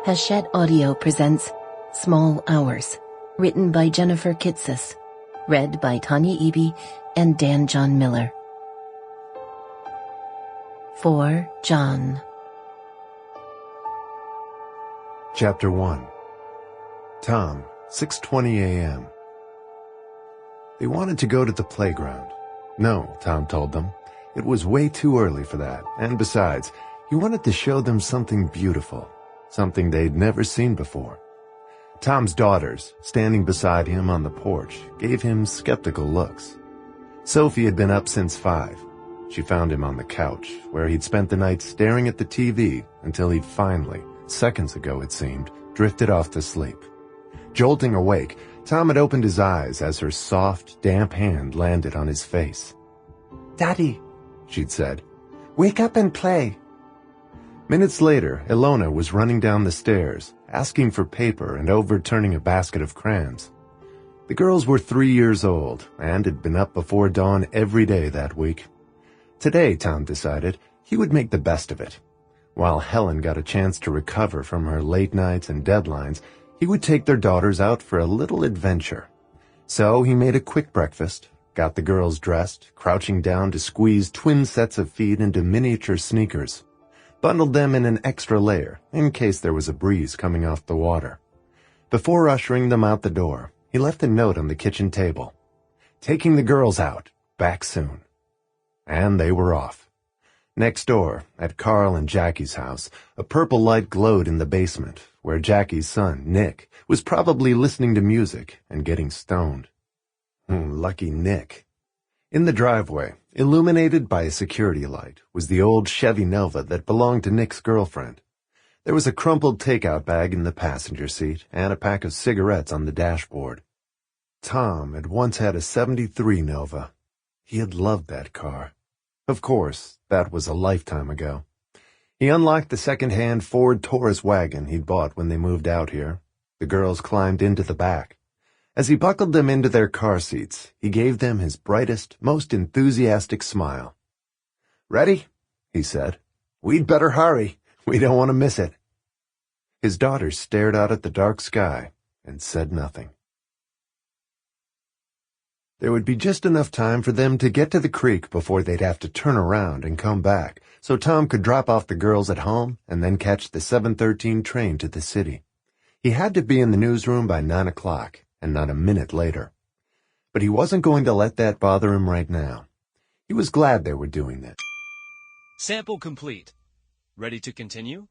Hachette Audio presents Small Hours, written by Jennifer Kitsis, read by Tanya Eby and Dan John Miller. For John. Chapter 1. Tom, 6:20 a.m. They wanted to go to the playground. No, Tom told them. It was way too early for that, and besides, he wanted to show them something beautiful, something they'd never seen before. Tom's daughters, standing beside him on the porch, gave him skeptical looks. Sophie had been up since 5. She found him on the couch, where he'd spent the night staring at the TV until he'd finally, seconds ago it seemed, drifted off to sleep. Jolting awake, Tom had opened his eyes as her soft, damp hand landed on his face. "Daddy," she'd said, "wake up and play." Minutes later, Ilona was running down the stairs, asking for paper and overturning a basket of crayons. The girls were 3 years old and had been up before dawn every day that week. Today, Tom decided, he would make the best of it. While Helen got a chance to recover from her late nights and deadlines, he would take their daughters out for a little adventure. So he made a quick breakfast, got the girls dressed, crouching down to squeeze twin sets of feet into miniature sneakers, bundled them in an extra layer in case there was a breeze coming off the water. Before ushering them out the door, he left a note on the kitchen table. "Taking the girls out. Back soon." And they were off. Next door, at Carl and Jackie's house, a purple light glowed in the basement, where Jackie's son, Nick, was probably listening to music and getting stoned. Lucky Nick. In the driveway, illuminated by a security light, was the old Chevy Nova that belonged to Nick's girlfriend. There was a crumpled takeout bag in the passenger seat and a pack of cigarettes on the dashboard. Tom had once had a '73 Nova. He had loved that car. Of course, that was a lifetime ago. He unlocked the second-hand Ford Taurus wagon he'd bought when they moved out here. The girls climbed into the back. As he buckled them into their car seats, he gave them his brightest, most enthusiastic smile. "Ready?" he said. "We'd better hurry. We don't want to miss it." His daughters stared out at the dark sky and said nothing. There would be just enough time for them to get to the creek before they'd have to turn around and come back, so Tom could drop off the girls at home and then catch the 7:13 train to the city. He had to be in the newsroom by 9 o'clock, and not a minute later. But he wasn't going to let that bother him right now. He was glad they were doing that. Sample complete. Ready to continue?